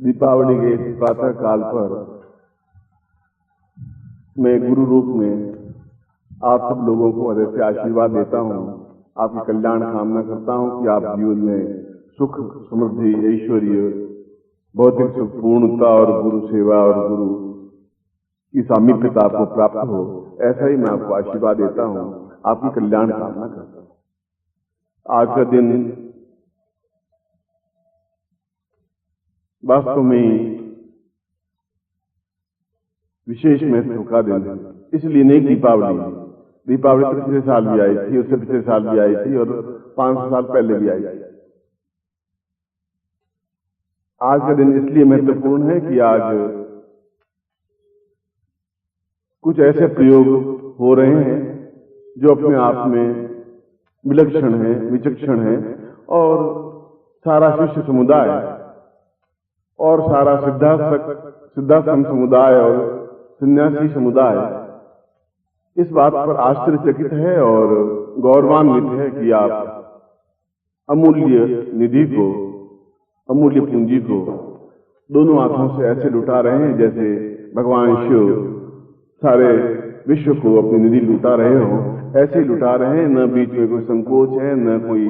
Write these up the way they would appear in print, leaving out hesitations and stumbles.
दीपावली के प्रातः काल पर मैं गुरु रूप में आप सब लोगों को हृदय से आशीर्वाद देता हूँ। आपकी कल्याण कामना करता हूँ कि आप जीवन में सुख, समृद्धि, ऐश्वर्य, भौतिक सुख, पूर्णता और गुरु सेवा और गुरु की सामीप्यता आपको प्राप्त हो। ऐसा ही मैं आपको आशीर्वाद देता हूँ। आपकी कल्याण कामना करता हूँ। आज का दिन वास्तव में विशेष महत्व का दिन है। इसलिए नहीं दीपावली तो पिछले साल भी आई थी, उससे पिछले साल भी आई थी और 500 साल पहले भी आई थी। आज का दिन इसलिए महत्वपूर्ण है कि आज कुछ ऐसे प्रयोग हो रहे हैं जो अपने आप में विलक्षण है, विचक्षण है, और सारा शिष्य समुदाय और सारा सिद्धाश्रम समुदाय और सन्यासी समुदाय इस बात पर आश्चर्यचकित है और गौरवान्वित है कि आप अमूल्य निधि को, अमूल्य पूंजी को दोनों हाथों से ऐसे लुटा रहे हैं जैसे भगवान शिव सारे विश्व को अपनी निधि लुटा रहे हो। ऐसे ही लुटा रहे हैं, न बीच में कोई संकोच है, न कोई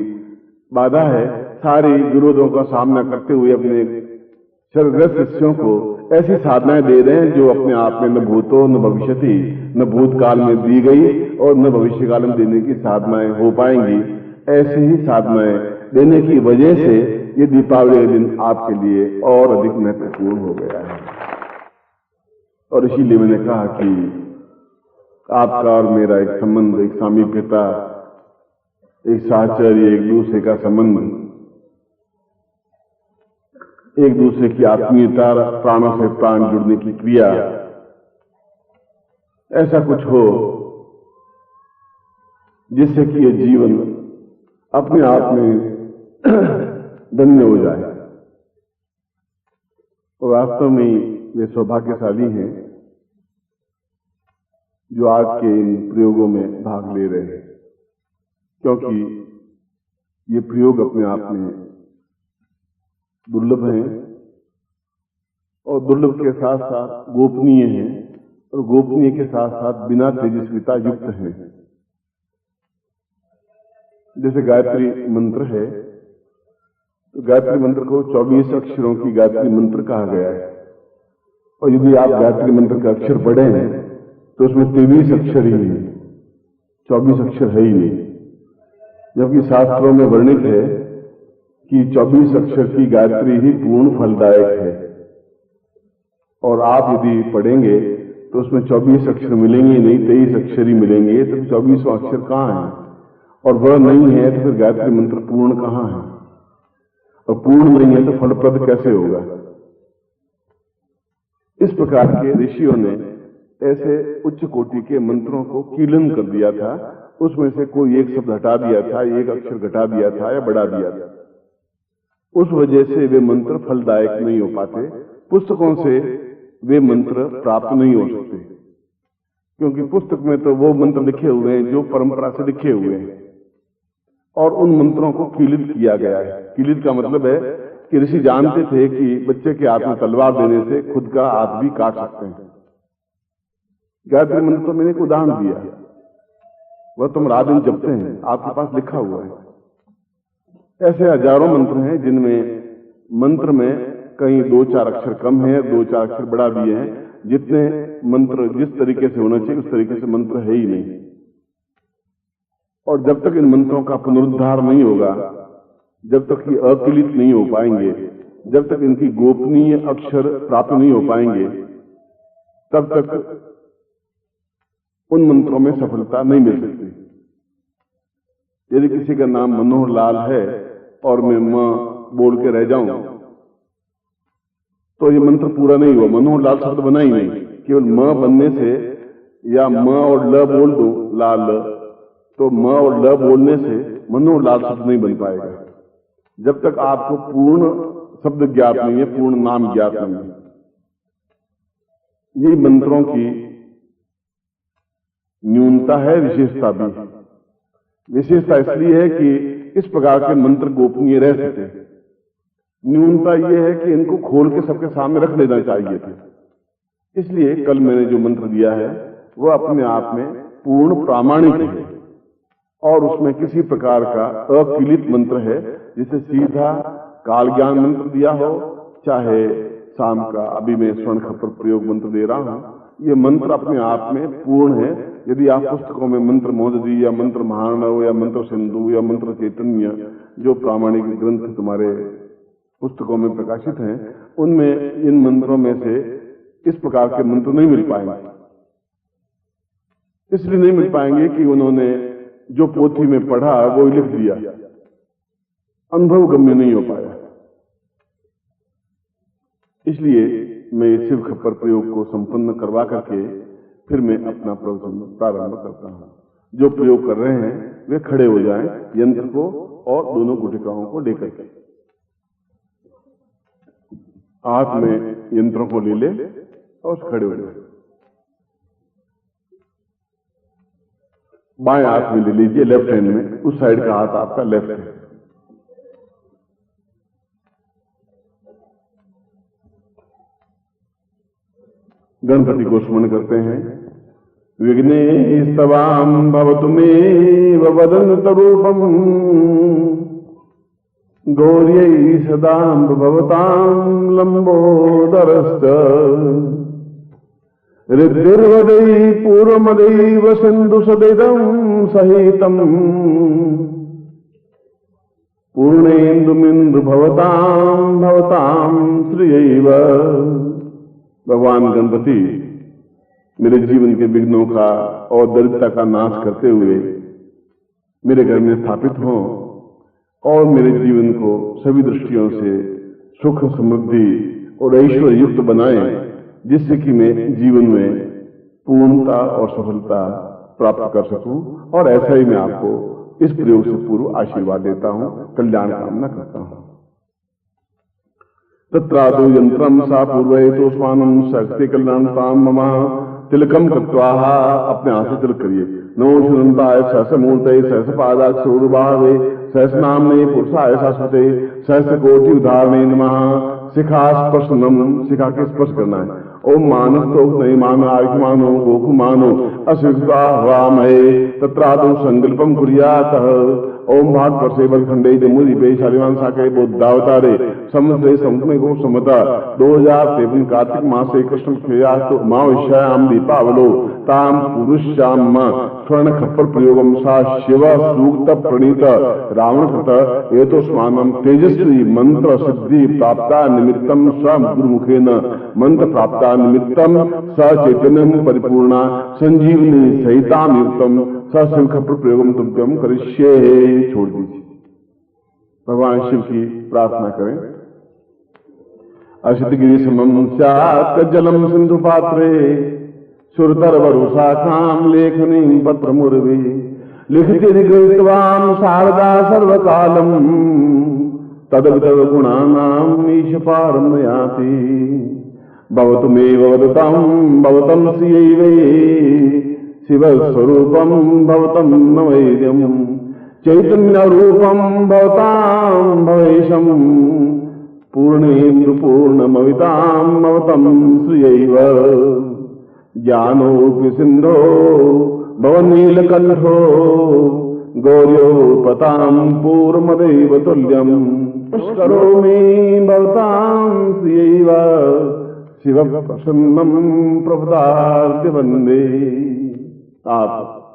बाधा है। सारी विरोधों का सामना करते हुए अपने शरणग्रस्त शिष्यों को ऐसी साधनाएं दे रहे हैं जो अपने आप में न भूतो न भविष्यति, न भूतकाल में दी गई और न भविष्य काल में देने की साधनाएं हो पाएंगी। ऐसी ही साधनाएं देने की वजह से ये दीपावली का दिन आपके लिए और अधिक महत्वपूर्ण हो गया है। और इसीलिए मैंने कहा कि आपका और मेरा एक संबंध, एक सामीप्यता, एक साहचर्य, एक दूसरे का संबंध, एक दूसरे की आत्मीयता, प्राणों से प्राण जुड़ने की क्रिया, ऐसा कुछ हो जिससे कि ये जीवन अपने आप में धन्य हो जाए। और वास्तव में वे सौभाग्यशाली हैं जो आज के इन प्रयोगों में भाग ले रहे हैं, क्योंकि ये प्रयोग अपने आप में दुर्लभ हैं और दुर्लभ के साथ साथ गोपनीय हैं और गोपनीय के साथ साथ बिना तेजस्विता युक्त हैं। जैसे गायत्री मंत्र है, तो गायत्री मंत्र को 24 अक्षरों की गायत्री मंत्र कहा गया है। और यदि आप गायत्री मंत्र के अक्षर पढ़ें तो उसमें 23 अक्षर ही है, 24 अक्षर है ही नहीं। जबकि शास्त्रों में वर्णित है कि 24 अक्षर की गायत्री ही पूर्ण फलदायक है। और आप यदि पढ़ेंगे तो उसमें 24 अक्षर मिलेंगे नहीं, 23 अक्षर ही मिलेंगे। तो 24वां अक्षर कहाँ है? और वह नहीं है तो फिर गायत्री मंत्र पूर्ण कहाँ है? और पूर्ण नहीं है तो फलप्रद कैसे होगा? इस प्रकार के ऋषियों ने ऐसे उच्च कोटि के मंत्रों को कीलन कर दिया था। उसमें से कोई एक शब्द हटा दिया था, एक अक्षर घटा दिया था या बढ़ा दिया था। उस वजह से वे मंत्र फलदायक नहीं हो पाते। पुस्तकों से वे मंत्र प्राप्त नहीं हो सकते, क्योंकि पुस्तक में तो वो मंत्र लिखे हुए हैं जो परंपरा से लिखे हुए हैं, और उन मंत्रों को कीलित किया गया है। कीलित का मतलब है कि ऋषि जानते थे कि बच्चे के हाथ में तलवार देने से खुद का हाथ भी काट सकते हैं। गायत्री मंत्र तो मैंने एक उदाहरण दिया, वह तुम रात दिन जपते हैं, आपके पास लिखा हुआ है। ऐसे हजारों मंत्र हैं जिनमें मंत्र में कहीं 2-4 अक्षर कम है, 2-4 अक्षर बढ़ा दिए हैं। जितने मंत्र जिस तरीके से होना चाहिए उस तरीके से मंत्र है ही नहीं। और जब तक इन मंत्रों का पुनरुद्धार नहीं होगा, जब तक ये अकीलित नहीं हो पाएंगे, जब तक इनकी गोपनीय अक्षर प्राप्त नहीं हो पाएंगे, तब तक उन मंत्रों में सफलता नहीं मिल सकती। यदि किसी का नाम मनोहर लाल है और मैं मां बोल के रह जाऊं तो ये मंत्र पूरा नहीं हुआ। मनोहर लाल शब्द बना ही नहीं। केवल मां बनने से या मां और ल बोल दो लाल, तो मां और ल बोलने से मनोहर लाल शब्द नहीं बन पाएगा जब तक आपको पूर्ण शब्द ज्ञात नहीं है, पूर्ण नाम ज्ञात नहीं है। ये मंत्रों की न्यूनता है, विशेषता भी। विशेषता इसलिए है कि इस प्रकार के मंत्र गोपनीय रह सके। न्यूनता यह है कि इनको खोल के सबके सामने रख देना चाहिए था। इसलिए कल मैंने जो मंत्र दिया है वह अपने आप में पूर्ण प्रामाणिक है और उसमें किसी प्रकार का अकिलित मंत्र है, जिसे सीधा काल ज्ञान मंत्र दिया हो, चाहे शाम का अभी मैं स्वर्ण खप्पर प्रयोग मंत्र दे रहा हूं, ये मंत्र अपने आप में पूर्ण है। यदि आप पुस्तकों में मंत्र मोहदजी या मंत्र महानव या मंत्र सिंधु या मंत्र चैतन्य, जो प्रामाणिक ग्रंथ तुम्हारे पुस्तकों में प्रकाशित हैं, उनमें इन मंत्रों में से इस प्रकार के मंत्र नहीं मिल पाएंगे। इसलिए नहीं मिल पाएंगे कि उन्होंने जो पोथी में पढ़ा वो लिख दिया, अनुभव गम्य नहीं हो पाया। इसलिए मैं शिव खप्पर प्रयोग को संपन्न करवा करके फिर मैं अपना प्रवचन प्रारंभ करता हूं। जो प्रयोग कर रहे हैं वे खड़े हो जाएं, यंत्र को और दोनों गुटिकाओं को लेकर के हाथ में यंत्रों को ले ले और खड़े हो जाए। बाएं हाथ में ले लीजिए, लेफ्ट हैंड में, उस साइड का हाथ आपका लेफ्ट है। गणपति को स्मरण करते हैं। विघ्नेस्तवाम भवतु मे वदन्त रूपम गौर्यै सदां भवतां लंबोदरश्च ऋद्धिर्वदै पूर्वमदैव सिन्धु सदिदं सहितं पूर्णेन्दुमिन्दु भवतां श्रियैव। भगवान गणपति मेरे जीवन के विघ्नों का और दरिद्रता का नाश करते हुए मेरे घर में स्थापित हों और मेरे जीवन को सभी दृष्टियों से सुख, समृद्धि और ऐश्वर्य युक्त बनाएं, जिससे कि मैं जीवन में पूर्णता और सफलता प्राप्त कर सकूं। और ऐसा ही मैं आपको इस प्रयोग से पूर्व आशीर्वाद देता हूं, कल्याण कामना करता हूं। तत्रादो यंत्रम सा पूर्वहेतोस्मानं शक्ति कल्याणताम मम तिलकम कृत्वा, अपने हाथ से तिलक करिए। नमो शुनंताय सहस मूर्तये सहस पादाक्षोरुभावे सहस नामने पुरुषाय शाश्वते सहस कोटि उदाहरणे नमः। शिखा स्पर्शनम, शिखा के स्पर्श करना है। ओम मानस्तो नहीं मानो आयुष्मानो गोकुमानो अस्विस्वामहे तत्रादो संकल्पम कुर्यात्। ओम भाग परसेवल खंडे जमुदी पे शालिवान साके बुद्धावतारे समुद्रे समुद्र को समता 2053 कार्तिक मासे कृष्ण क्षयास्तु अमावस्यायां दीपावलो ताम पुरुषाम स्वर्ण खप्पर प्रयोगम सा शिव सूक्त प्रणीत रावण कृत एतोस्मानं तेजस्वी मंत्र सिद्धि प्राप्ता निमित्तम स गुरुमुखेन मंत्र प्राप्ता निमित्तम स चैतन्यम परिपूर्णा संजीवनी सहिताम युक्तम स शिव खप्पर प्रयोगम तुभ्यम करिष्ये। छोड़ दीजिए, भगवान शिव की प्रार्थना करें। असितगिरि समम स्यात् जलम सिंधु पात्रे सुरतर वरुषाखाम लेखनी पत्र मुर्वी लिखति निगृहीतवान् शारदा सर्वकालम तदवितव गुणानाम ईश पारं याति। भवतु मे वदतां भवतं श्रियैवे शिव स्वरूपं भवतं न वैद्यं चैतन्य रूपं भवतां भवेशं पूर्णेन्दु पूर्णमवितां भवतं श्रियैव। ज्ञानोऽपि सिन्धो भवनीलकण्ठो गौर्योपतां पूर्वमदैव तुल्यं पुष्करोमि भवतां श्रियैव शिव प्रसन्नं प्रभुतार्थ वन्दे। आप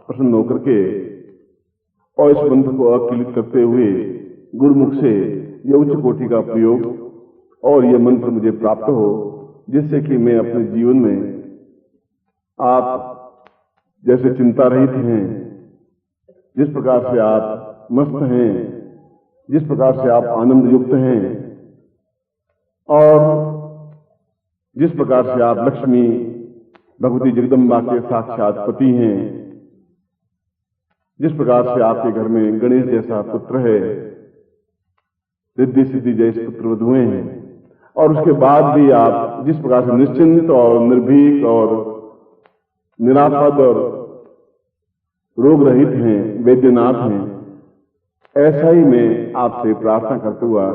प्रसन्न होकर के और इस मंत्र को अकिलित करते हुए गुरुमुख से यह उच्च कोटि का प्रयोग और यह मंत्र मुझे प्राप्त हो, जिससे कि मैं अपने जीवन में आप जैसे चिंता रहित हैं, जिस प्रकार से आप मस्त हैं, जिस प्रकार से आप आनंद युक्त हैं और जिस प्रकार से आप लक्ष्मी भगवती जगदम्बा के साक्षात पति हैं, जिस प्रकार से आपके घर में गणेश जैसा पुत्र है, रिद्धि सिद्धि जैसे पुत्र वधुएं हैं, और उसके बाद भी आप जिस प्रकार से निश्चिंत और निर्भीक और निरापद और रोग रहित हैं, वैद्यनाथ हैं, ऐसा ही मैं आपसे प्रार्थना करते हुआ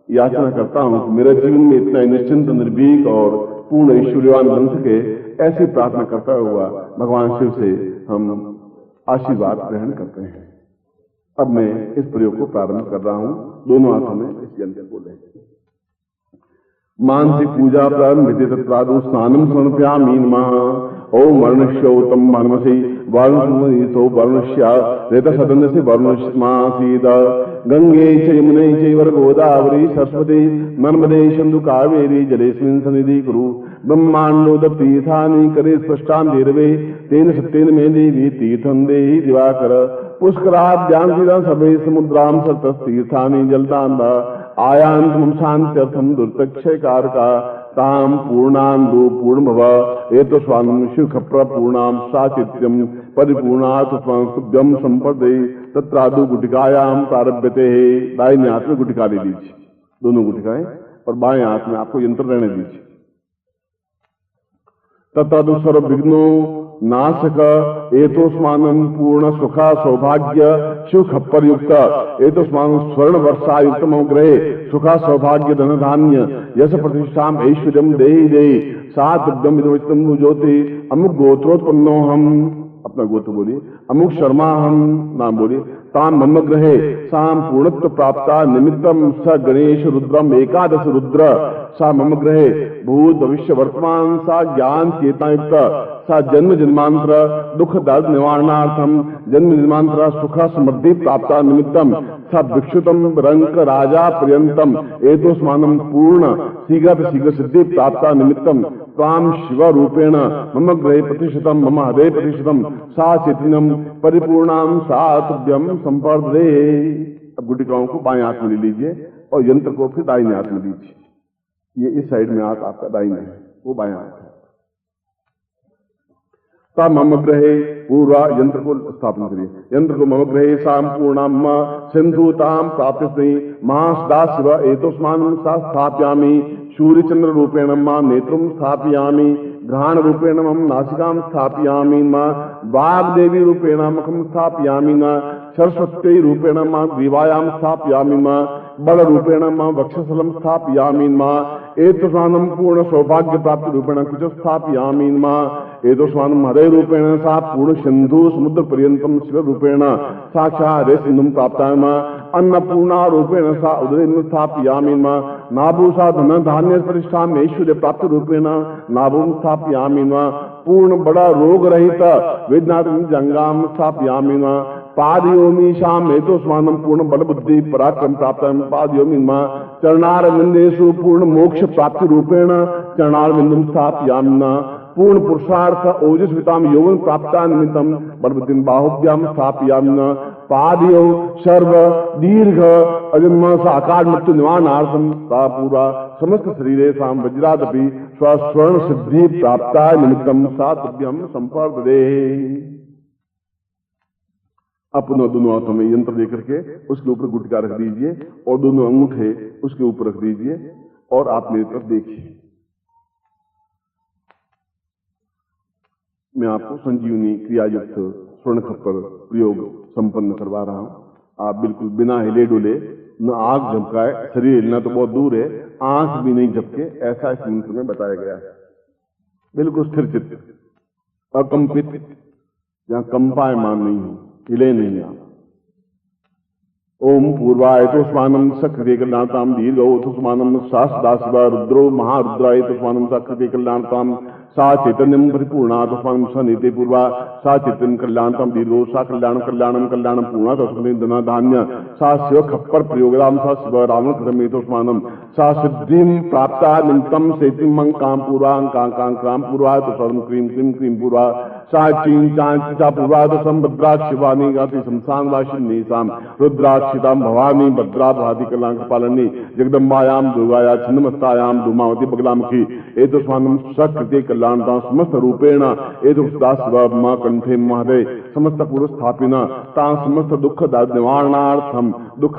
याचना करता हूं कि मेरे जीवन में इतना निश्चिंत, निर्भीक और पूर्ण ऐश्वर्यवान बन सके, ऐसी प्रार्थना करता हुआ भगवान शिव से हम आशीर्वाद ग्रहण करते हैं। अब मैं इस प्रयोग को प्रारंभ कर रहा हूं। दोनों हाथों में इस यंत्र को लें। मानसिक पूजा प्रारंभ तत्प्रादु स्नानम समर्पयामि नमः। ओम वर्णश्योतम वर्णसी वर्णसो वर्णश्या रेतसदन से वर्णस्मासीद गंगे च यमुने चैव गोदावरी सरस्वती नर्मदे सिंधु कावेरी जलेस्मिन् सन्निधि कुरु। ब्रह्मांडोदतीर्थानि करे स्पष्टान्तिर्वे तेन सत्येन मे देवी तीर्थं देहि दिवाकर। पुष्कराद्यां सभे समुद्रां सतस्तीर्थानि जलतान्दा आयान्तमं शान्त्यर्थं दुर्तक्षय कारका ताम पूर्णांदो पूर्ण भव एतो स्वानम शिव खप्र पूर्णाम साचित्यम परिपूर्णात् तुभ्यम संपदे तत्रादु गुटिकायाम प्रारभ्यते। दाहिने हाथ में गुटिका ले लीजिए, दोनों गुटिकाएं, और बाएं हाथ में आपको यंत्र रहने दीजिए। तत्रादु सर्व विघ्नो नाशक एतोस्मानं पूर्ण सुख सौभाग्य शिव खप्पर युक्त एतोस्मानं स्वर्ण वर्षायुक्तमो ग्रहे सुख सौभाग्य धन धान्य यश प्रतिष्ठाम ऐश्वर्यम देहि देहि सातभ्यम इदमितम ज्योति। अमुक गोत्रोत्पन्नो हम, अपना गोत्र बोलिए, अमुक शर्मा हम नाम बोलिए। ताम मम ग्रहे साम पूर्णत्व प्राप्ता निमित्तम स गणेश रुद्रम एकादश रुद्र सा मम ग्रहे भूत भविष्य वर्तमान सा ज्ञान चेतायुक्त सा जन्म जन्मांतर दुख दर्द निवारणार्थम जन्म जन्मांतर सुख समृद्धि प्राप्ता निमित्तम सा भिक्षुतम रंक राजा पर्यंतम एतोस्मानं पूर्ण शीघ्र सिद्धि प्राप्ता निमित्तम ताम शिव रूपेण मम ग्रहे प्रतिशतम मम हृदय प्रतिशतम सा चैतन्यम परिपूर्णाम सातभ्यम संपर्दे। अब गुटिकाओं को बाएं हाथ में ले लीजिए और यंत्र को फिर दाहिने हाथ में लीजिए। ये इस साइड में हाथ आपका दाहिना है, वो बायां हाथ है। ताम मम ग्रहे पूर्वा यंत्र को स्थापन करिए। यंत्र को मम ग्रहे साम पूर्णाम सिंधुताम प्राप्ति महासदा शिव एतोस्मानं सा स्थापयामि। सूर्य चंद्र रूपेण मां नेत्रम स्थापयामि। घ्राण रूपेण मम नासिकां स्थापयामि। वाग्देवी रूपेण मुखम स्थापयामि। सरस्वती रूपेण मां ग्रीवायां स्थापयामि। बल रूपेण मां वक्षस्थलं स्थापयामि। एतोस्मानं पूर्ण सौभाग्य प्राप्ति रूपेण कुच स्थापयामि। एतोस्मानं हृदय रूपेण सा पूर्ण सिंधु समुद्र पर्यंतम शिव रूपेण साक्षात् हृदय सिंधुं प्राप्ताम। अन्नपूर्णा रूपेण सा उदयं स्थापयामि। नाभूषा धन धान्य प्रतिष्ठा ऐश्वर्य प्राप्ति रूपेण नाभूं स्थापयामि। पूर्ण बड़ा रोग रहित वेदनात्मक जंगाम स्थापयामि। पादयोमी शाम एतोस्मानं पूर्ण बल बुद्धि पराक्रम प्राप्त पादयोमी। चरणारविंदेषु पूर्ण मोक्ष प्राप्ति रूपेण चरणारविंदं स्थापयामि। पूर्ण पुरुषार्थ ओजस्विताम यौवन प्राप्ता निमित्तम बलबुद्धिं बाहुभ्यां स्थापयामि। पादयो सर्व दीर्घ अजन्म साकार मृत्यु निवारणार्थम सा पूरा समस्त शरीरे साम वज्रादपि स्वर्ण सिद्धि प्राप्ता निमित्तम सातभ्यम संपर्दे। अपने दोनों हाथों में यंत्र लेकर के उसके ऊपर गुटका रख दीजिए और दोनों अंगूठे उसके ऊपर रख दीजिए और आप मेरी तरफ देखिए। मैं आपको संजीवनी क्रियायुक्त स्वर्ण खप्पर प्रयोग संपन्न करवा रहा हूं। आप बिल्कुल बिना हिले डुले, न आंख झपकाए, शरीर हिलना तो बहुत दूर है, आंख भी नहीं झपके, ऐसा इस मंत्र में बताया गया है। बिल्कुल स्थिर चित्त, अकंपित, जहां कंपायमान नहीं हो, हिले नहीं आप। ओम पूर्वाय तोस्मानं सकृते कल्याणताम दीर्घो तोस्मानं सासदा शिवा रुद्रो महारुद्राय तोस्मानं सकृते कल्याणताम सा चैतन्यम परिपूर्णा तोस्मानं सनिते पूर्वा सा चैतन्यम कल्याणताम दीर्घो सा कल्याणम कल्याणम कल्याणम पूर्णा तोस्मानं धन धान्य सा शिव खप्पर प्रयोगराम सा शिव रावण कृतमे तोस्मानं सा सिद्धिं प्राप्ता निमित्तम सेतिं मंग काम पूर्वा कां काम पूर्वा तोस्मानं क्रीम क्रीम क्रीम पूर्वा सा चीं चां चा पूर्वा तोस्मानं भद्राक्ष शिवानी गाति संसान वासिनी साम रुद्राक्षिताम भवानी भद्रा भाति कलांक पालनी जगदम्बायां दुर्गाया छिन्नमस्तायां धूमावती बगलामुखी एतोस्मानं सकृते कल्याणतां समस्त रूपेण एतोस्ता शिवा कंठे महदे समस्त पूर्व स्थापिना तां समस्त दुख निवारणार्थम, दुख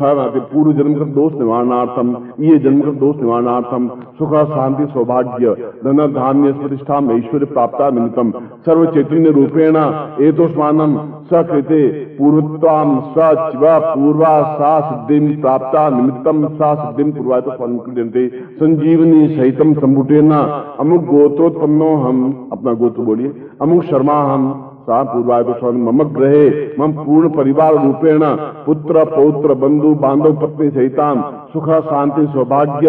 पूर्व जन्म का दोष निवारणार्थम, ये जन्म का दोष निवारणार्थम, सुख शांति सौभाग्य धन धान्य प्रतिष्ठा ऐश्वर्य प्राप्ता निमित्तम सर्व चैतन्य रूपेण एतोस्मानम सकृते पूर्वत्वाम सचिव पूर्वा सा सिद्धिं प्राप्ता निमित्तम सा सिद्धिं पूर्वाय तो संकृत्यन्ते संजीवनी सहितम संभुटेन अमुक गोत्रोत्पन्नो हम, अपना गोत्र बोलिए, अमुक शर्मा हम सा पूर्वाय तो मम ग्रहे मम पूर्ण परिवार रूपेण पुत्र पौत्र बंधु बांधव पत्नी सहिताम सुख शांति सौभाग्य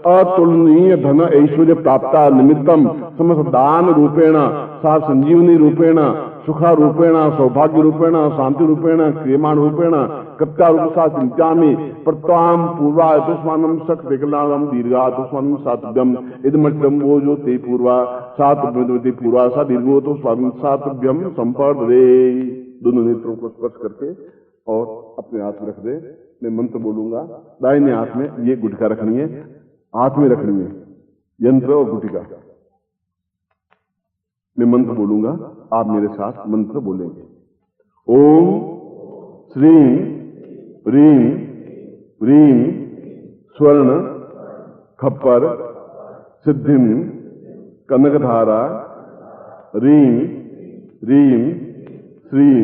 अतुलनीय धन ऐश्वर्य प्राप्ता निमित्तम समस्त दान रूपेण सा संजीवनी रूपेण सुखा रूपेण सौभाग्य रूपेण शांति रूपेण क्रियमाण रूपेण कृत्या रूप सा चिंत्यामि प्रत्वाम पूर्वा तुष्मानम सख विकलाम दीर्घा तुष्मानम सातभ्यम इदमट्टम वो जो ते पूर्वा सातभ्यम पूर्वा सा दीर्घो तो स्वामी सातभ्यम संपर्दे। दोनों नेत्रों को स्पर्श करके और अपने हाथ में रख दे। मैं मंत्र बोलूंगा, दाहिने हाथ में ये गुटका रखनी है, हाथ में रखनी है यंत्र और गुटिका। मैं मंत्र बोलूंगा, आप मेरे साथ मंत्र बोलेंगे। ओम श्रीं ह्रीं ह्रीं स्वर्ण खप्पर सिद्धिं कनकधारा ह्रीं ह्रीं श्रीं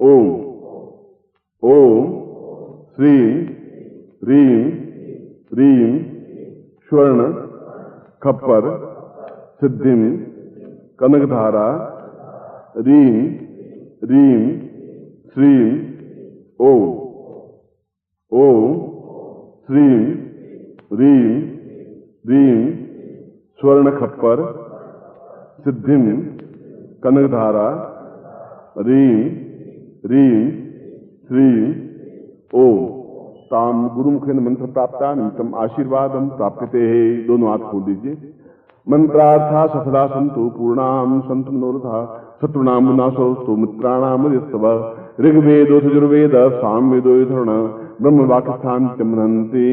ओम। ओम श्रीं ह्रीं ह्रीं स्वर्ण खप्पर सिद्धिं कनकधारा ह्रीं ह्रीं श्रीं ओम। ओम श्रीं ह्रीं ह्रीं स्वर्ण खप्पर सिद्धिं कनकधारा ह्रीं ह्रीं श्रीं ओम। ताम गुरुमुखेन मंत्र प्राप्ता निमित्तम आशीर्वादम प्राप्यते है। दोनों हाथ खोल दीजिए। मंत्रार्था सफला संतु पूर्णाम संतु मनोरथा शत्रुणाम विनाशोस्तु मित्राणाम यस्तव ऋग्वेदो यजुर्वेद सामवेदो यथर्वण ब्रह्म वाक्स्थान चमनन्ति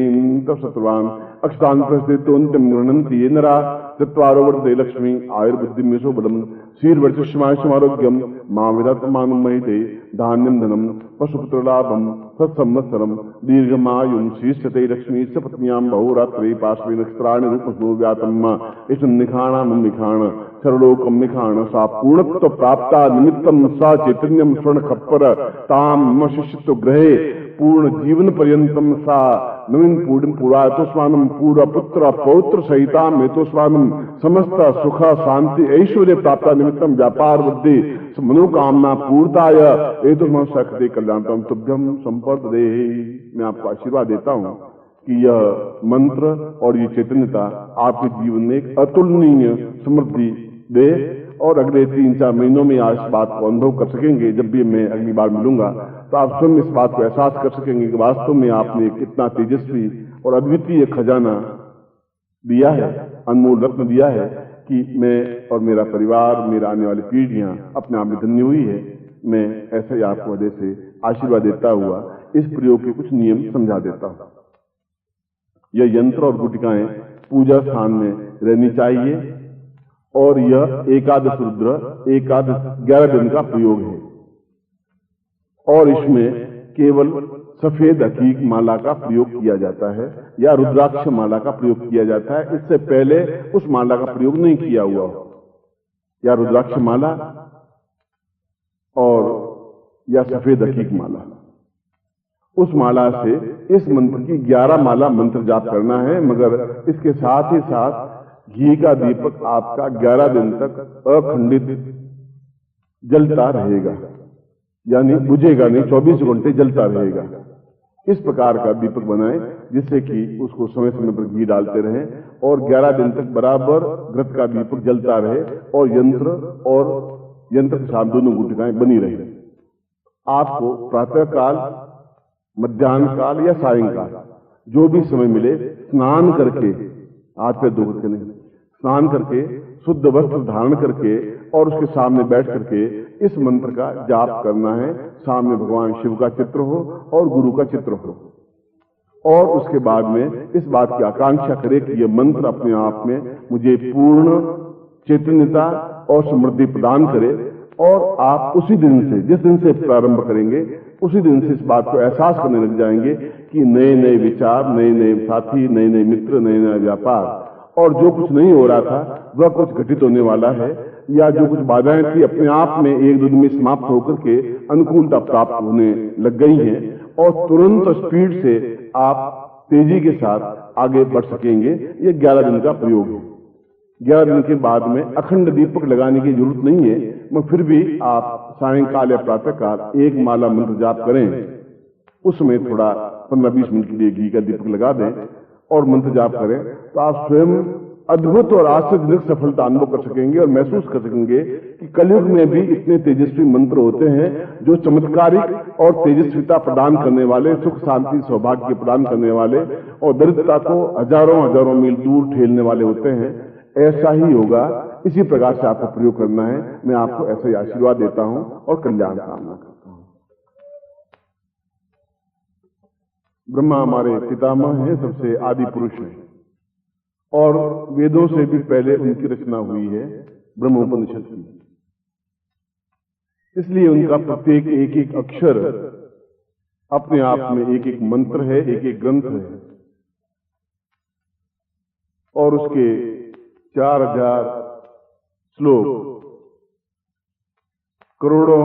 तव शत्रुवान अक्षतान प्रस्थितोन्त्यम गृह्णन्ति ये नरा चत्वारो वर्धते लक्ष्मी आयुर्बुद्धिं यशो बलम शीर्वर्चस्मारोग्यम मां विदत्तमानं महिते धान्यं धनम पशुपुत्र लाभम सत्संवत्सरम दीर्घमायुं शीर्षते लक्ष्मी स पत्न्यां बहुरात्रे पार्श्वे नक्षत्राणि रूपसो व्यातम इष्ण निखाणाम निखाण सर्वलोकम निखाण सा पूर्णत्व प्राप्ता निमित्तम सा चैतन्यम स्वर्ण खप्पर ताम शिष्यत्व ग्रहे पूर्ण जीवन पर्यंतम सा नवीन पूर्ण पुरातोस्मानम पूरा पुत्र पौत्र सहिताम हेतोस्मानम समस्त सुख शांति ऐश्वर्य प्राप्ता निमित्तम व्यापार बुद्धि मनोकामना पूर्ताय हेतु सकते कल्याणतम तुभ्यम संपर्क दे। मैं आपको आशीर्वाद देता हूँ कि यह मंत्र और ये चैतन्यता आपके जीवन में एक अतुलनीय समृद्धि दे और अगले 3-4 महीनों में आज इस बात को अनुभव कर सकेंगे। जब भी मैं अगली बार मिलूंगा तो आप स्वयं इस बात को एहसास कर सकेंगे कि वास्तव में आपने कितना तेजस्वी और अद्वितीय खजाना दिया है, अनमोल रत्न दिया है कि मैं और मेरा परिवार, मेरा आने वाली पीढ़ियां अपने आप में धन्य हुई है। मैं ऐसे ही आपको हृदय से आशीर्वाद देता हुआ इस प्रयोग के कुछ नियम समझा देता हूं। यह यंत्र और गुटिकाएं पूजा स्थान में रहनी चाहिए और यह एकादश रुद्र 11 दिन का प्रयोग है और इसमें केवल सफेद हकीक माला का प्रयोग किया जाता है या रुद्राक्ष माला का प्रयोग किया जाता है। इससे पहले उस माला का प्रयोग नहीं किया हुआ हो, या रुद्राक्ष माला और या सफेद हकीक माला। उस माला से इस मंत्र की 11 माला मंत्र जाप करना है, मगर इसके साथ ही साथ घी का दीपक आपका 11 दिन तक अखंडित जलता रहेगा, यानी बुझेगा नहीं, 24 घंटे जलता रहेगा। इस प्रकार का दीपक बनाएं जिससे कि उसको समय समय पर घी डालते रहें और 11 दिन तक बराबर घृत का दीपक जलता रहे और यंत्र के साथ दोनों गुटिकाएं बनी रहे। आपको प्रातः काल, मध्याह्न काल या सायंकाल जो भी समय मिले स्नान करके, हाथ पे धो करके नहीं, स्नान करके शुद्ध वस्त्र धारण करके और उसके सामने बैठ करके इस मंत्र का जाप करना है। सामने भगवान शिव का चित्र हो और गुरु का चित्र हो और उसके बाद में इस बात की आकांक्षा करे कि यह मंत्र अपने आप में मुझे पूर्ण चैतन्यता और समृद्धि प्रदान करे और आप उसी दिन से, जिस दिन से प्रारंभ करेंगे, उसी दिन से इस बात को एहसास करने लग जाएंगे कि नए नए विचार, नए नए साथी, नए नए मित्र, नए नए व्यापार, और जो कुछ नहीं हो रहा था वह कुछ घटित होने वाला है, या जो कुछ बाधाएं थी अपने आप में एक दो दिन में समाप्त होकर के अनुकूलता प्राप्त होने लग गई हैं, और तुरंत स्पीड से आप तेजी के साथ आगे बढ़ सकेंगे। ये 11 दिन का प्रयोग है। 11 दिन के बाद में अखंड दीपक लगाने की जरूरत नहीं है, मगर फिर भी आप सायंकाल या प्रातःकाल एक माला मंत्र जाप करें, उसमें थोड़ा 15-20 मिनट के लिए घी का दीपक लगा दें और मंत्र जाप करें, तो आप स्वयं अद्भुत और आश्चर्यजनक सफलता अनुभव कर सकेंगे और महसूस कर सकेंगे कि कलयुग में भी इतने तेजस्वी मंत्र होते हैं जो चमत्कारिक और तेजस्विता प्रदान करने वाले, सुख शांति सौभाग्य प्रदान करने वाले और दरिद्रता को हजारों हजारों मील दूर ठेलने वाले होते हैं। ऐसा ही होगा, इसी प्रकार से आपको प्रयोग करना है। मैं आपको ऐसा ही आशीर्वाद देता हूं और कल्याण कामना करता हूं। ब्रह्मा हमारे पितामह हैं, सबसे आदि पुरुष हैं, और वेदों से भी पहले उनकी रचना हुई है ब्रह्मोपनिषद की। इसलिए उनका प्रत्येक एक एक अक्षर अपने आप में एक एक मंत्र है, एक एक ग्रंथ है, और उसके 4000 श्लोक करोड़ों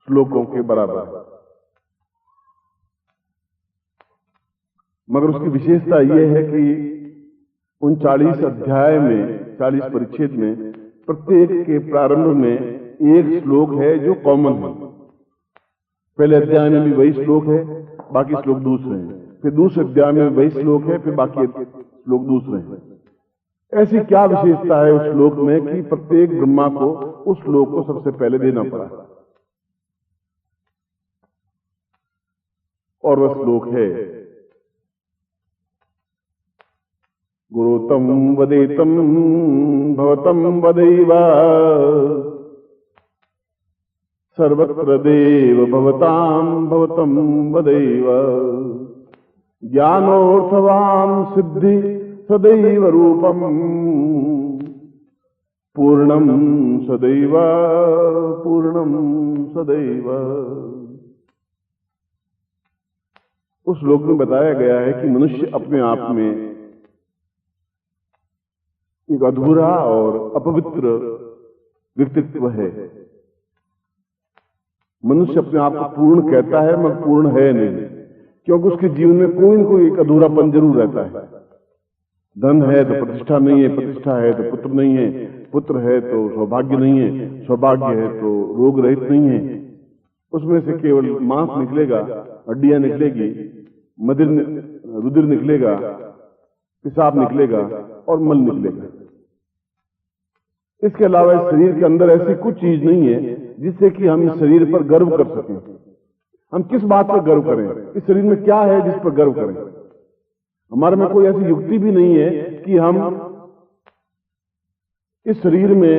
श्लोकों के बराबर। मगर उसकी विशेषता यह है कि उन 40 अध्याय में, 40 परिच्छेद में, प्रत्येक के प्रारंभ में एक श्लोक है जो कॉमन है। पहले अध्याय में भी वही श्लोक है, बाकी श्लोक दूसरे हैं, फिर दूसरे अध्याय में वही श्लोक है, फिर बाकी श्लोक दूसरे हैं। ऐसी क्या विशेषता है उस श्लोक में कि प्रत्येक ब्रह्मा को उस श्लोक को सबसे पहले देना पड़ा, और वह श्लोक है गुरुतम वदेतम भवतम वदैव सर्वत्र देव भवताम भवतम वदैव ज्ञानोर्थवान सिद्धि सदैव रूपम पूर्णम सदैव पूर्णम सदैव। उस श्लोक में बताया गया है कि मनुष्य अपने आप में एक अधूरा और अपवित्र व्यक्तित्व है। मनुष्य अपने आप को पूर्ण कहता है मगर पूर्ण है नहीं, क्योंकि उसके जीवन में कोई न कोई एक अधूरापन जरूर रहता है। धन है तो प्रतिष्ठा नहीं है, प्रतिष्ठा है तो पुत्र नहीं है, पुत्र है तो सौभाग्य नहीं है, सौभाग्य है तो रोग रहित नहीं है। उसमें से केवल मांस निकलेगा, हड्डियां निकलेगी, रुधिर निकलेगा, पेशाब निकलेगा और मल निकलेगा। इसके अलावा इस शरीर के अंदर ऐसी कुछ चीज नहीं है जिससे कि हम इस शरीर पर गर्व कर सकें। हम किस बात पर गर्व करें? इस शरीर में क्या है जिस पर गर्व करें? हमारे में कोई ऐसी युक्ति भी नहीं है कि हम इस शरीर में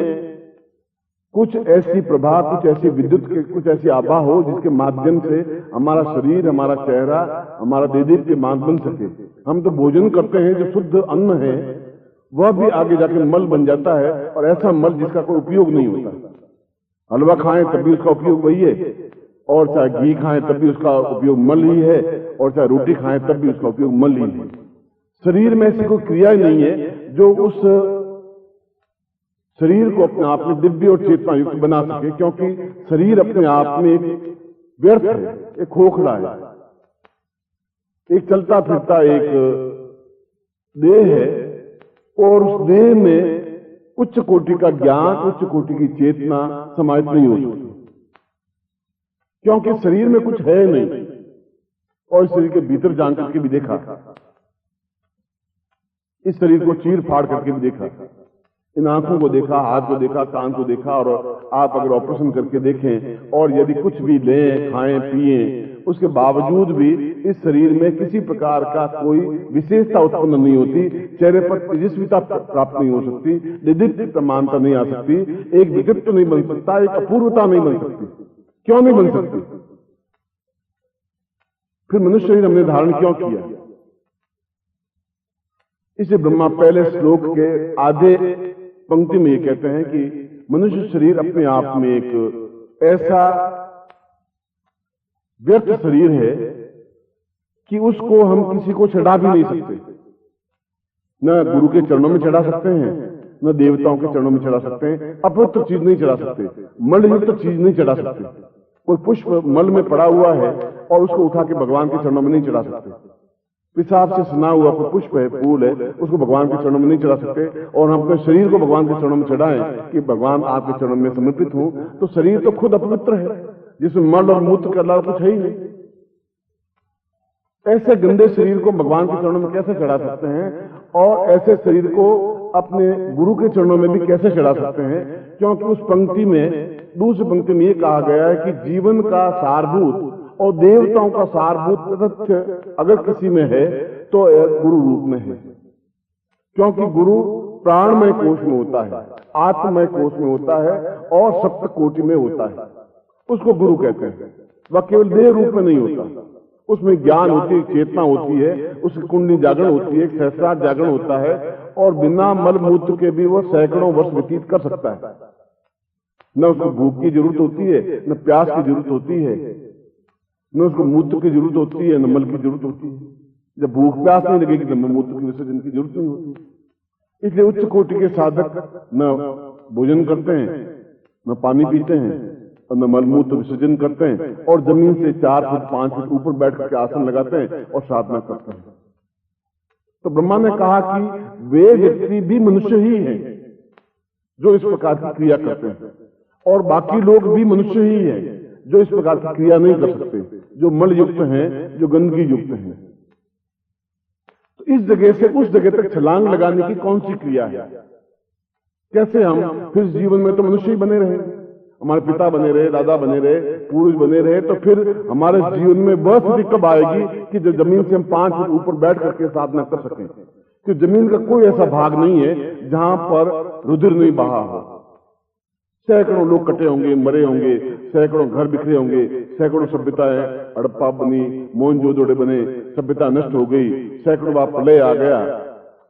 कुछ ऐसी प्रभा, कुछ ऐसी विद्युत के कुछ ऐसी आभा हो जिसके माध्यम से हमारा शरीर, हमारा चेहरा, हमारा देदीप्यमान बन सके। हम तो भोजन करते हैं, जो शुद्ध अन्न है वह भी आगे जाकर मल बन जाता है, और ऐसा मल जिसका कोई उपयोग नहीं होता। हलवा खाएं तब भी उसका उपयोग वही है, और चाहे घी खाएं तब भी उसका उपयोग मल ही है, और चाहे रोटी खाएं तब भी उसका उपयोग मल ही है। शरीर में ऐसी कोई क्रिया नहीं है जो उस शरीर को अपने आप में दिव्य और चेतना युक्त बना सके, क्योंकि शरीर अपने आप में एक व्यर्थ है, एक खोखला है, एक चलता फिरता एक देह है, और उस देह में उच्च कोटि का ज्ञान, उच्च कोटि की चेतना समाहित नहीं हो सकती, क्योंकि शरीर में कुछ है नहीं। और इस शरीर के भीतर जान करके भी देखा, इस शरीर को चीर फाड़ करके भी देखा, इन आंखों को देखा, हाथ को देखा, कान को देखा, और आप अगर ऑपरेशन करके देखें और यदि कुछ भी लें, खाएं, पिएं, उसके बावजूद भी इस शरीर में किसी प्रकार का कोई विशेषता उत्पन्न नहीं होती। चेहरे पर तेजस्विता प्राप्त नहीं हो सकती, दिव्य प्रमाणता नहीं आ सकती, एक विचित्र नहीं बन सकता, एक अपूर्वता नहीं बन सकती। क्यों नहीं बन सकती? फिर मनुष्य शरीर हमने धारण क्यों किया? इसे ब्रह्मा पहले श्लोक के आधे पंक्ति में ये कहते हैं कि मनुष्य शरीर अपने आप में एक ऐसा व्यर्थ शरीर है कि उसको हम किसी को चढ़ा भी नहीं सकते। न गुरु के चरणों में चढ़ा सकते हैं, न देवताओं के चरणों में चढ़ा सकते हैं, अपवित्र चीज नहीं चढ़ा सकते, मलयुक्त चीज नहीं चढ़ा सकते। कोई पुष्प मल में पड़ा हुआ है और उसको उठा के भगवान के चरणों में नहीं चढ़ा सकते। पेशाब से सना हुआ कोई पुष्प है, फूल है, उसको भगवान के चरणों में नहीं चढ़ा सकते। और हम अपने शरीर को भगवान के चरणों में चढ़ाएं कि भगवान आपके चरणों में समर्पित हूं, तो शरीर तो खुद अपवित्र है, जिसमें मल और मूत्र के अलावा कुछ है ही नहीं। ऐसे गंदे शरीर को भगवान के चरणों में कैसे चढ़ा सकते हैं, और ऐसे शरीर को अपने गुरु के चरणों में भी कैसे चढ़ा सकते हैं? क्योंकि उस पंक्ति में, दूसरी पंक्ति में यह कहा गया है कि जीवन का सारभूत और देवताओं का सारभूत तथ्य अगर किसी में है तो गुरु रूप में है। क्योंकि गुरु प्राणमय कोश में होता है, आत्ममय कोश में होता है और सप्त कोटि में होता है, उसको गुरु कहते हैं। वह केवल देह रूप में नहीं होता, उसमें ज्ञान होती है, चेतना होती है, उसकी कुंडली जागरण होती है, सहस्रार जागरण होता है, और बिना मल मूत्र के भी वह सैकड़ों वर्ष व्यतीत कर सकता है। न उसको भूख की जरूरत होती है, न प्यास की जरूरत होती है, न उसको मूत्र की जरूरत होती है, न मल की जरूरत होती है। जब भूख प्यास नहीं लगेगी तो मूत्र की विसर्जन की जरूरत नहीं होती। इसलिए उच्च कोटि के साधक न भोजन करते हैं, न पानी पीते हैं, और न मलमूत्र विसर्जन करते हैं, और जमीन से 4 फुट 5 फुट ऊपर बैठ करके आसन लगाते हैं और साधना करते हैं। तो ब्रह्मा ने कहा कि वे व्यक्ति भी मनुष्य ही हैं जो इस प्रकार की क्रिया करते हैं, और बाकी लोग भी मनुष्य ही हैं जो इस प्रकार की क्रिया नहीं कर सकते, जो मल युक्त हैं, जो गंदगी युक्त हैं। तो इस जगह से उस जगह तक छलांग लगाने की कौन सी क्रिया है? कैसे हम फिर जीवन में तो मनुष्य ही बने रहे, हमारे पिता बने रहे, दादा बने रहे, पूर्वज बने रहे, तो फिर हमारे जीवन में वह स्थिति कब आएगी कि जो जमीन से हम 5 फुट ऊपर बैठ करके साधना कर सकें? कि जमीन का कोई ऐसा भाग नहीं है जहां पर रुधिर नहीं बहा हो। सैकड़ों लोग कटे होंगे, मरे होंगे, सैकड़ों घर बिखरे होंगे, सैकड़ों सभ्यताएं हड़प्पा बनी, मोहनजोदड़ो बने, सभ्यता नष्ट हो गई, सैकड़ों बार प्रलय आ गया,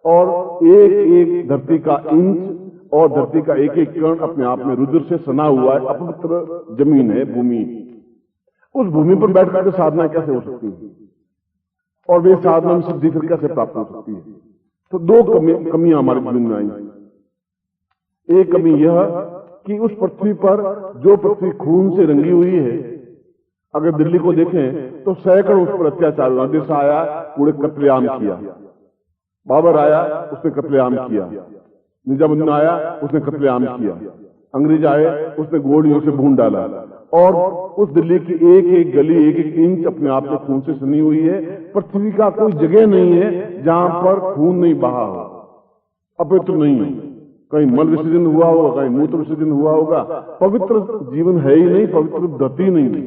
और एक एक धरती का इंच और धरती का एक एक कण अपने आप में रुधिर से सना हुआ है, अपवित्र जमीन है, भूमि। उस भूमि पर बैठ करके साधना कैसे हो सकती है, और वे साधना में सिद्धि फिर कैसे प्राप्त हो सकती है? तो 2 कमियां हमारे जीवन में आई। एक कमी यह कि उस पृथ्वी पर, जो पृथ्वी खून से रंगी हुई है, अगर दिल्ली को देखें तो सैकड़ों उस पर अत्याचार हुआ। देश आया, पूरे कत्लेआम किया, बाबर आया, उसने कत्लेआम किया, निजामुद्दीन आया, उसने कत्लेआम किया, अंग्रेज आए, उसने गोलियों से भून डाला, और उस दिल्ली की एक एक गली, एक एक इंच अपने आप में खून से सनी हुई है। पृथ्वी का कोई जगह नहीं है जहां पर खून नहीं बहा हो, अपवित्र नहीं है। कहीं मल विसर्जन हुआ होगा, कहीं मूत्र विसर्जन हुआ होगा। पवित्र जीवन है ही नहीं, पवित्र धरती नहीं है।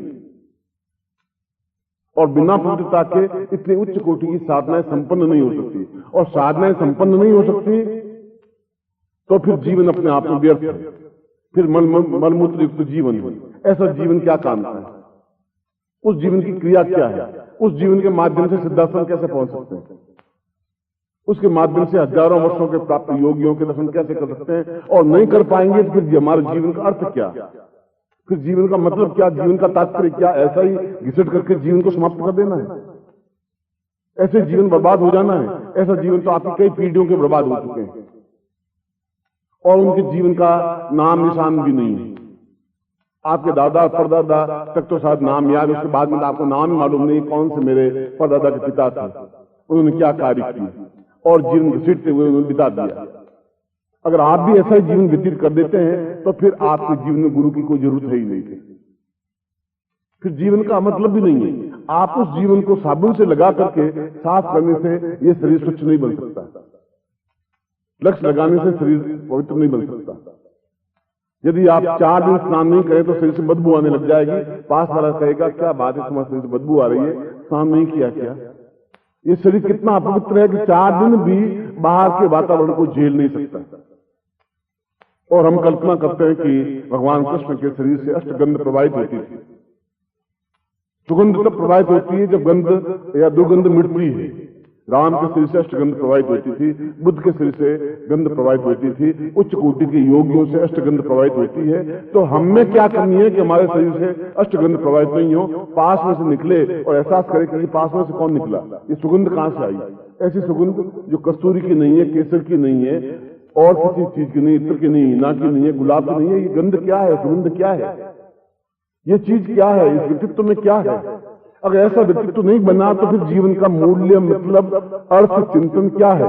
और बिना पवित्रता के इतनी उच्च कोटि की साधनाएं संपन्न नहीं हो सकती, और साधनाएं संपन्न नहीं हो सकती तो फिर जीवन अपने आप में व्यर्थ है, फिर मलमूत्र युक्त जीवन है। ऐसा जीवन क्या काम का है? उस जीवन की क्रिया क्या है? उस जीवन के माध्यम से सिद्धासन कैसे पहुंच सकते हैं? उसके माध्यम से हजारों वर्षों के प्राप्त योगियों के दर्शन कैसे कर सकते हैं? और नहीं कर पाएंगे तो फिर हमारे जीवन का अर्थ क्या? फिर जीवन का मतलब क्या? जीवन का तात्पर्य क्या? ऐसा ही घिसट करके जीवन को समाप्त कर देना है? ऐसे जीवन बर्बाद हो जाना है? ऐसा जीवन तो आपकी कई पीढ़ियों के बर्बाद हो चुके हैं, और उनके जीवन का नाम निशान भी नहीं है। आपके दादा परदादा तक तो शायद नाम याद, उसके बाद में आपको नाम ही मालूम नहीं कौन से मेरे परदादा के पिता थे, उन्होंने क्या कार्य किए, और जीवन घसीटते हुए उन्होंने बिता दिया। अगर आप भी ऐसा ही जीवन व्यतीत कर देते हैं तो फिर आपके जीवन में गुरु की कोई जरूरत है ही नहीं थी, फिर जीवन का मतलब भी नहीं है। आप उस जीवन को साबुन से लगा करके साफ करने से यह शरीर स्वच्छ नहीं बन सकता, लक्ष्य लगाने से शरीर पवित्र नहीं बन सकता। यदि आप 4 दिन स्नान नहीं करें तो शरीर से बदबू आने लग जाएगी। पास वाला कहेगा क्या बात है, तुम्हारे शरीर से बदबू आ रही है, स्नान नहीं किया क्या? ये शरीर कितना अपवित्र है कि 4 दिन भी बाहर के वातावरण को झेल नहीं सकता। और हम कल्पना करते हैं कि भगवान कृष्ण के शरीर से अष्टगंध प्रवाहित होती थी। सुगंध तब प्रवाहित होती है जब गंध या दुर्गंध मिटती है, राम के शरीर से अष्टगंध प्रवाहित होती थी, बुद्ध के शरीर से गंध प्रवाहित होती थी, उच्च कोटि के योगियों से अष्टगंध प्रवाहित होती है। तो हमें क्या करनी है कि हमारे शरीर से अष्टगंध प्रवाहित नहीं हो, पास में से निकले और एहसास करे कि पास में से कौन निकला, ये सुगंध कहां से आई। ऐसी सुगंध जो कस्तूरी की नहीं है, केसर की नहीं है, और किसी चीज की नहीं, इत्र की नहीं, हिना की नहीं है, गुलाब की नहीं है। ये गंध क्या है, सुगंध क्या है, ये चीज क्या है, इस व्यक्तित्व में क्या है। अगर ऐसा व्यक्तित्व नहीं बना तो फिर जीवन का मूल्य, मतलब अर्थ, चिंतन क्या है।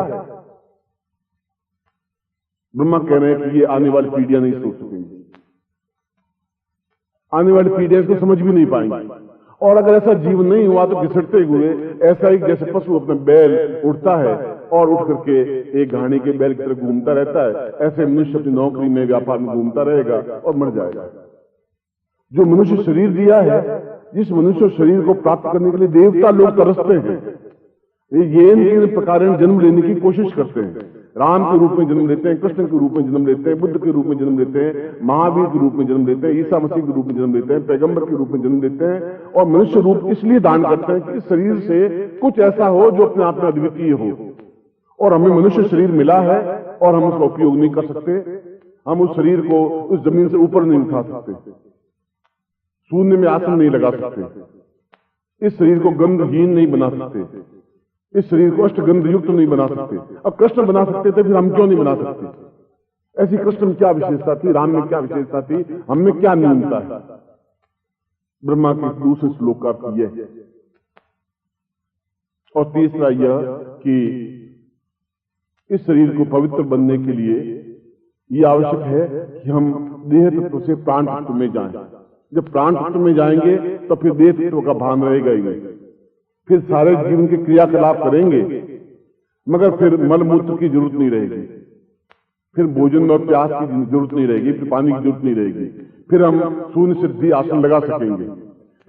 ब्रह्मा कह रहे हैं कि ये आने वाली पीढ़ियां नहीं सोच सकेंगी, आने वाली पीढ़ियां इसको समझ भी नहीं पाएंगी। और अगर ऐसा जीवन नहीं हुआ तो घिसटते हुए ऐसा ही जैसे पशु अपने बैल उठता है और उठ करके एक घाणी के बैल की तरह घूमता रहता है, ऐसे मनुष्य अपनी नौकरी में, व्यापार में घूमता रहेगा और मर जाएगा। जो मनुष्य शरीर दिया है, जिस मनुष्य शरीर को प्राप्त करने के लिए देवता लोग तरसते हैं, ये इन प्रकार जन्म लेने की कोशिश करते हैं। राम के रूप में जन्म लेते हैं, कृष्ण के रूप में जन्म लेते हैं, बुद्ध के रूप में जन्म लेते हैं, महावीर के रूप में जन्म लेते हैं, ईसा मसीह के रूप में जन्म लेते हैं, पैगंबर के रूप में जन्म लेते हैं। और मनुष्य रूप इसलिए दान करते हैं कि इस शरीर से कुछ ऐसा हो जो अपने आप में अद्वितीय हो। और हमें मनुष्य शरीर मिला है और हम उसका उपयोग नहीं कर सकते। हम उस शरीर को उस जमीन से ऊपर नहीं उठा सकते, शून्य में आसन नहीं लगा सकते, इस शरीर को गंधहीन नहीं बना सकते, इस शरीर को अष्टगंध युक्त नहीं बना सकते। अब कृष्ण बना सकते थे, फिर हम क्यों नहीं बना सकते। ऐसी कृष्ण में क्या विशेषता थी, राम में क्या विशेषता थी, हम में क्या न्यूनता है। ब्रह्मा के दूसरे श्लोक का अर्थ यह है। और तीसरा यह कि इस शरीर को पवित्र बनने के लिए यह आवश्यक है कि हम देह तत्व से प्राण तत्व में जाएं। जब प्राण तत्व में जाएंगे तो फिर देह तत्व का भान रहेगा ही नहीं, फिर सारे जीवन के क्रियाकलाप करेंगे, मगर फिर मलमूत्र की जरूरत नहीं रहेगी, फिर भोजन और प्यास की जरूरत नहीं रहेगी, फिर पानी की जरूरत नहीं रहेगी, फिर हम शून्य सिद्धि आसन लगा सकेंगे,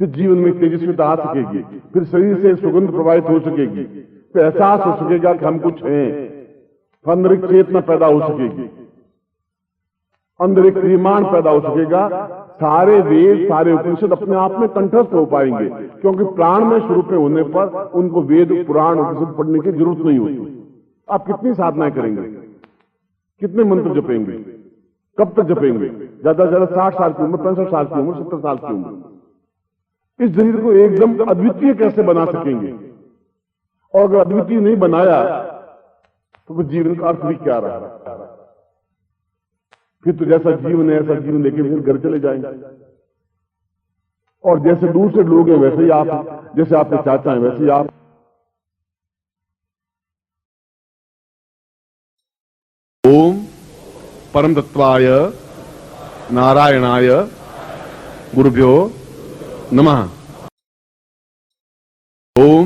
फिर जीवन में तेजस्विता आ सकेगी, फिर शरीर से सुगंध प्रवाहित हो सकेगी, फिर एहसास हो सकेगा कि हम कुछ हैं, अंदर एक चेतना पैदा हो सकेगी, अंदर एक क्रियमाण पैदा हो सकेगा। सारे वेद, सारे उपनिषद अपने आप में कंठस्थ हो पाएंगे, क्योंकि प्राण में स्वरूप में होने पर उनको वेद, पुराण, उपनिषद पढ़ने की जरूरत नहीं होती। आप कितनी साधनाएं करेंगे, कितने मंत्र जपेंगे, कब तक जपेंगे। ज्यादा से ज्यादा 60 साल की उम्र, 65 साल की उम्र, 70 साल की उम्र। इस शरीर को एकदम अद्वितीय कैसे बना सकेंगे। और अगर अद्वितीय नहीं बनाया तो फिर जीवन का अर्थ भी क्या रहा। फिर तो जैसा जीवन है ऐसा जीवन लेके फिर घर चले जाएंगे, और जैसे दूसरे लोग हैं वैसे ही आप, जैसे आपके चाचा हैं वैसे ही आप। ओम परम तत्वाय नारायणाय गुरुभ्यो नमः। ओम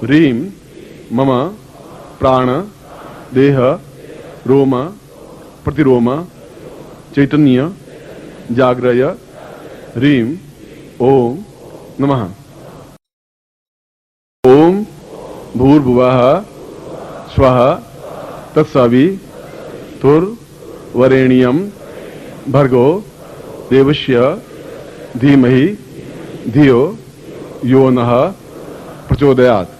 ह्रीं मम प्राण देह रोम प्रतिरोम चैतन्य जाग्रय ह्रीं ओम नमः। ओम भूर्भुवः स्वः तत्सवितुर्वरेण्यं भर्गो देवस्य धीमहि धियो यो नः प्रचोदयात्।